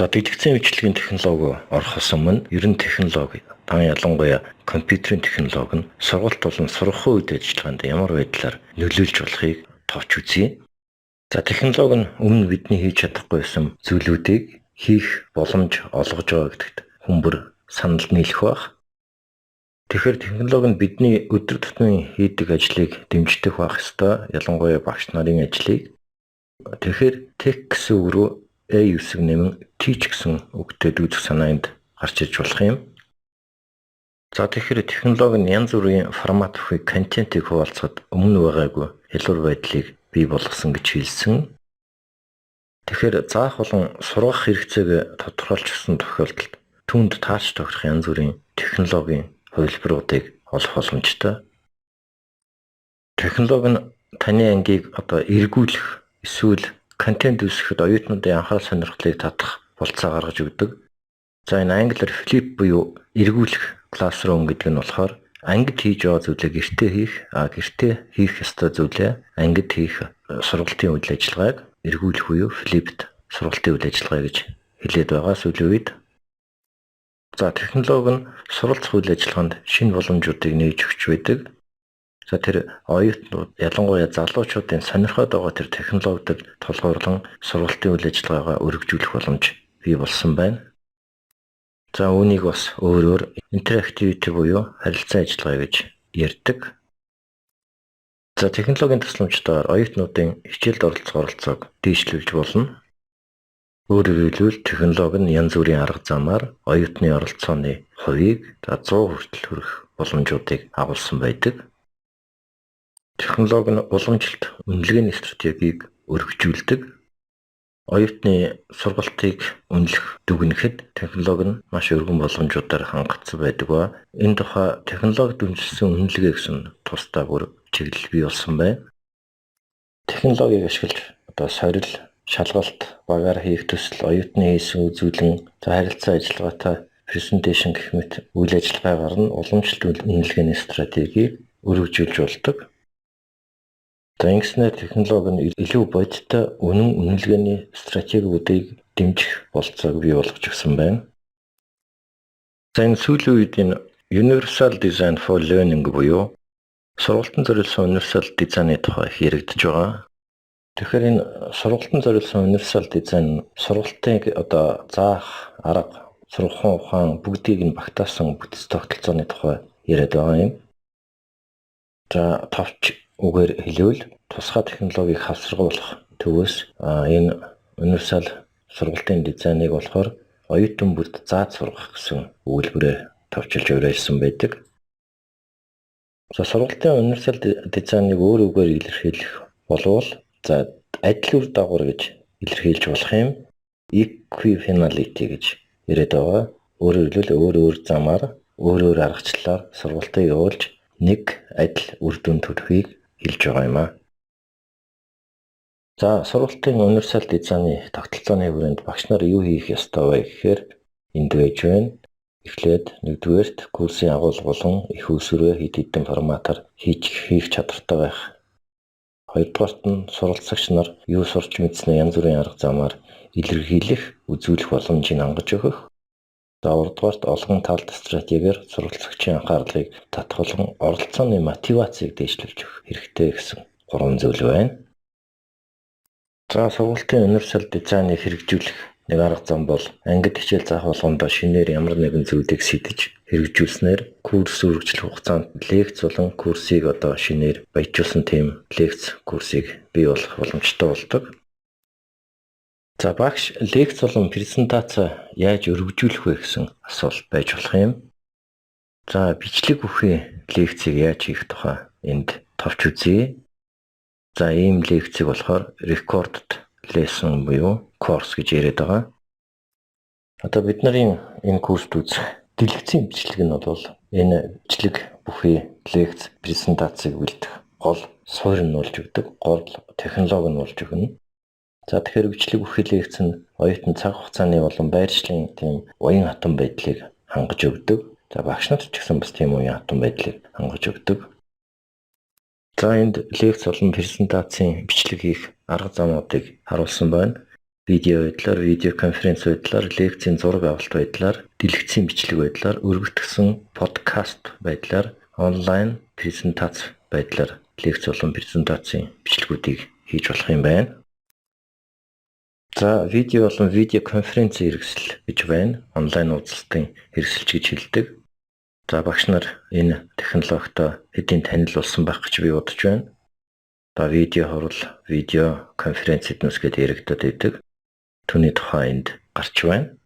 За дэлгэцийн бичлэгийн технологи орохоос өмнө ер нь технологи ялангуяа компьютерийн технологи нь сургалт болон сургахуун үед ажиллагаанд ямар байдлаар нөлөөлж болохыг товч үзье. За технологи нь өмнө бидний хийж чадахгүй байсан зүйлүүдийг хийх боломж олгож байгаа гэдэгт хүмүүр санал нийлэх байх. Тэгэхээр технологи нь бидний өдөр тутмын хийдэг ажлыг дэмждэг байх ёстой. Ялангуяа багш нарын ажлыг. Тэгэхээр тех гэсэн үг рүү A9 нэмэн teach гэсэн үгтэй дүүцэх санаа энд гарч ирж болох юм. За тэгэхээр технологи нь янз бүрийн формат бүхий контентыг хуваалцахад өмнө байгаагүй хялбар байдлыг бий болгосон гэж хэлсэн. Тэгэхээр заах болон сургах хэрэгцээг тодорхойлчихсан тохиолдолд түүнд таарч тохирох янз бүрийн технологийн хувилбаруудыг олох боломжтой. Технологи нь таны ангийг эргүүлэх эсвэл контент үүсгэхэд оюутнуудын анхаарал сонирхлыг татах болцоо гаргаж өгдөг. За энэ англиар flip буюу эргүүлэх classroom гэдэг нь болохоор ангид хийж байгаа зүйлээ гэртээ хийх ёстой зүйлээ ангид хийх сургалтын үйл ажиллагааг эргүүлэх буюу flipped сургалтын үйл ажиллагаа гэж хэлээд байгаа сүүлийн үед. За технологи нь суралцах үйл ажиллагаанд шинэ боломжуудыг нээж өгч байдаг. За тэр оюутнууд ялангуяа залуучуудын сонирхоод байгаа тэр технологид тулгуурлан сургалтын үйл ажиллагаагаа өргөжүүлэх боломж бий болсон байна. За үүнийг бас өөрөөр interactivity буюу харилцан ажиллагаа гэж ярьдаг. За технологийн тусламжтайгаар оюутнуудын хичээлд оролцоог дээшлүүлж болно. Өөрөөр хэлбэл технологи нь янз бүрийн арга замаар оюутны оролцооны хувийг 100% хүртэл хүргэх боломжуудыг агуулсан байдаг. Технологи нь уламжилт үнэлгээний стратегийг өргөжүүлдэг. Оюутны сургалтыг үнэлэх дүгнэхэд технологи нь маш өргөн боломжуудаар хангагдсан байдаг ба энэ тухай технологи дүнжилсэн үнэлгээ гэсэн тусдаа бүр чиглэл бий болсон байна. Технологиг ашиглаж сорил, шалгалт, багаар хийх төсөл, оюутны хийсэн үзүүлэн, харилцаа ажиллагаатай презентацийн гэх мэт үйл ажиллагаагаар нь уламжлалт үнэлгээний стратегийг өргөжүүлж болдог. За ингэснээр технологи нь илүү бодиттой үнэн үнэлгээний стратегиудыг дэмжих болцоог бий болгож өгсөн байна. За энэ сүүлийн үед энэ Universal Design for Learning буюу сургалтын зориулсан универсал дизайны тухай яригдж байгаа. Тэгэхээр энэ сургалтын зориулсан универсал дизайн сургалтыг заах арга, сургахуун ухаан бүгдийг нь багтаасан бүтэц тогтолцооны тухай яриад байгаа юм. За товч үгээр хэлвэл тусгай технологиг хавсаргуулах төвөөс энэ универсал сургалтын дизайныг болохоор оюутан бүрд зааж сургах гэсэн өгүүлбэрээр товчилж уриалсан байдаг. За сургалтын универсал дизайныг өөр үгээр илэрхийлэх болвол адил үр дагавар гэж илэрхийлж болох юм. Equifinality гэж яриад байгаа. Өөрөөр хэлбэл өөр замаар, өөр аргачлалаар сургалтыг явуулж нэг адил үр дүн төрөхийг хэлж байгаа юм аа. За сургалтын универсал дизайны тогтолцооны хүрээнд багш нар юу хийх ёстой вэ гэхээр энд байж байна. Эхлээд нэгдүгээрт курсын агуулга болон их усрээ хэд хэдэн форматаар хийх чадвартай байх. Хоёрдугаарт нь суралцагч нар юу сурч мэдснээ янз бүрийн арга замаар илэрхийлэх, үзүүлэх боломжийг хангаж өгөх. За гуравдугаарт олгон талт стратегиэр суралцагчийн анхаарлыг татгалан оролцооны мотивацийг дээшлүүлж өгөх хэрэгтэй гэсэн гурван зүйл байна. За сургалтын универсал дизайныг хэрэгжүүлэх нэг арга зам бол ангид хичээл заах болгондоо шинээр ямар нэгэн зүйлийг сэдэж хэрэгжүүлснээр курс үргэлжлэх хугацаанд лекц болон курсыг шинээр баяжуулсан тийм лекц курсыг бий болох боломжтой болдог. За багш лекц болон презентац яаж өргөжүүлэх вэ гэсэн асуулт байж болох юм. За бичлэг бүхий лекцийг яаж хийх тухай энд товч үзье. За ийм лекцийг болохоор recorded lesson буюу course гэж яриад байгаа. Бид нарын энэ курст үзэх дэлгэцийн бичлэг нь бол энэ бичлэг бүхий лекц презентацийг бэлдэх гол суурь нь болж өгдөг. Гол технологи нь болж өгнө. За тэгэхээр бичлэг бүхий лекц нь оюутны цаг хугацааны болон байршлын тийм уян хатан байдлыг хангаж өгдөг. За багш нарт ч гэсэн бас тийм уян хатан байдлыг хангаж өгдөг. За энд лекц болон презентацийн бичлэг хийх арга замуудыг харуулсан байна. видео байдлаар, видео конференц байдлаар, лекцийн зураг авалт байдлаар, дэлгэцийн бичлэг байдлаар, өргөгдсөн подкаст байдлаар, онлайн презентац байдлаар лекц болон презентацийн бичлэгүүдийг хийж болох юм байна. За, видео болон видео конференцийн хэрэгсэл гэж байна. Онлайн уулзалтын хэрэгсэлч гэж хэлдэг. За, багш нар энэ технологитой хэдийн танил болсон байх гэж би бодож байна. За, видео хурал, видео конференц эднэс гэдээ яригдаад байдаг. Түүний тухай энд гарч байна.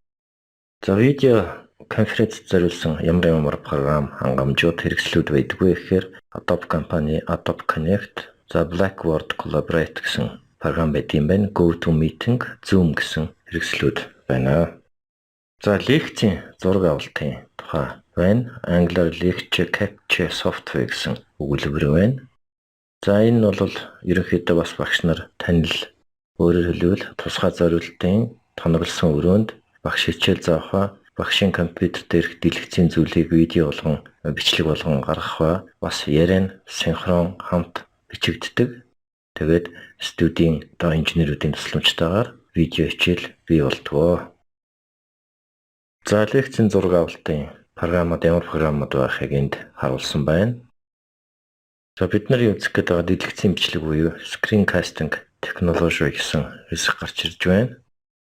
За, видео конференц зориулсан ямар програм, хангамжууд, хэрэгслүүд байдаггүй гэхээр Adobe компани Adobe Connect, за Blackboard Collaborate гэсэн програм байдсан байна. GoToMeeting, Zoom гэсэн хэрэгслүүд байна. За, лекцийн зураг авалтын тухай байна. Англиар Lecture Capture Software гэсэн өгүүлбэр байна. За, энэ бол ерөнхийдөө бас багш нар танил, өөрөөр хэлбэл тусгай зориултын тоноглосон өрөөнд багш хичээл заах, багшийн компьютер дээрх дэлгэцийн зүйлийг видео болгон, бичлэг болгон гаргах, бас яриан синхрон хамт бичигддэг. Тэгээд студийн инженеруудын тусламжтайгаар видео хичээл бий болдгоо. За, лекцийн зураг авалтын програмууд ямар програмууд байхыг энд харуулсан байна. За, бид нар үзэх гээд байгаа дэлгэцийн бичлэг буюу screencasting technology гэсэн хэсэг гарч ирж байна.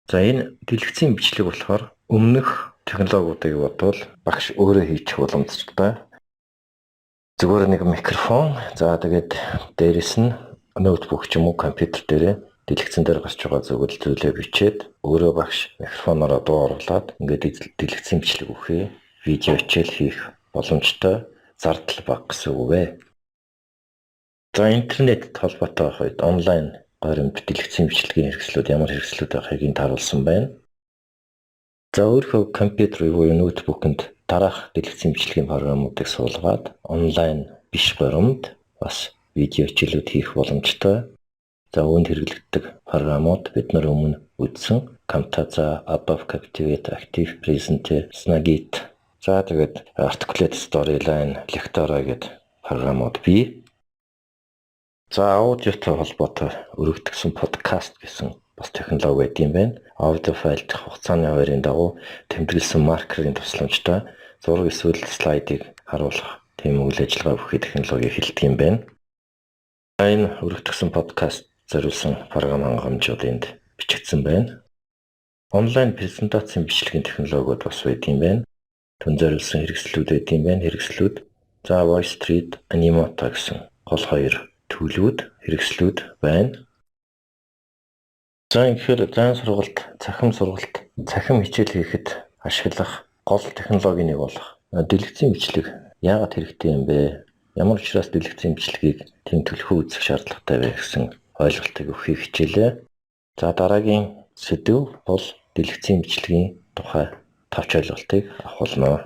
За, энэ дэлгэцийн бичлэг болохоор өмнөх технологиудыг бодвол багш өөрөө хийчих боломжтой. Зүгээр нэг микрофон, за тэгээд дээрэс нь ноутбук ч юм уу компьютер дээрээ дэлгэцэн дээр гарч байгаа зүйлээ бичээд өөрөө багш микрофоноор дуу оруулаад ингээд дэлгэцэн бичлэг өгөхөө видео хичээл хийх боломжтой, зардал бага гэсэн үг вэ. За, интернет холбоотой байх үед онлайн горимд дэлгэцэн бичлэгийн хэрэгслүүд ямар хэрэгслүүд байхыг энд харуулсан байна. За, өөрийнхөө компьютер буюу ноутбукэнд дараах дэлгэцэн бичлэгийн програмуудыг суулгаад онлайн биш горимд бас видео хичээлүүд хийх боломжтой. За, үүнд хэрэглэгддэг програмууд бид нар өмнө үзсэн Camtasia, Adobe Captivate, Active Presenter, Snagit, за тэгээд Articulate Storyline, Lectora гэдэг програмууд бий. За, аудиотой холбоотой өргөгдсөн подкаст гэсэн бас технологи байт юм байна. Аудио файлт хугацааны хуваарийн дагуу тэмдэглэсэн маркерын тусламжтай зураг эсвэл слайдыг харуулах тийм үйл ажиллагаа бүхий технологиг хэлдэг юм байна. Энэ өргөгдсөн подкаст зориулсан програм хангамжууд энд бичигдсэн байна. Онлайн презентацийн бичлэгийн технологиуд бас байт юм байна. Түн зориулсан хэрэгслүүд байт юм байна. Хэрэгслүүд за VoiceThread, Animoto гэсэн гол хоёр төлөвүүд, хэрэгслүүд байна. За, тэгэхээр зайн сургалт, цахим хичээл хийхэд ашиглах гол технологийн нэг болох дэлгэцийн бичлэг яагаад хэрэгтэй юм бэ? Ямар учраас дэлгэцийн бичлэгийг тийм төлхөө үзэх шаардлагатай вэ гэсэн ойлголтыг өгөхийг хичээлээ. За, дараагийн сэдэв бол дэлгэцийн бичлэгийн тухай товч ойлголтыг авах болно.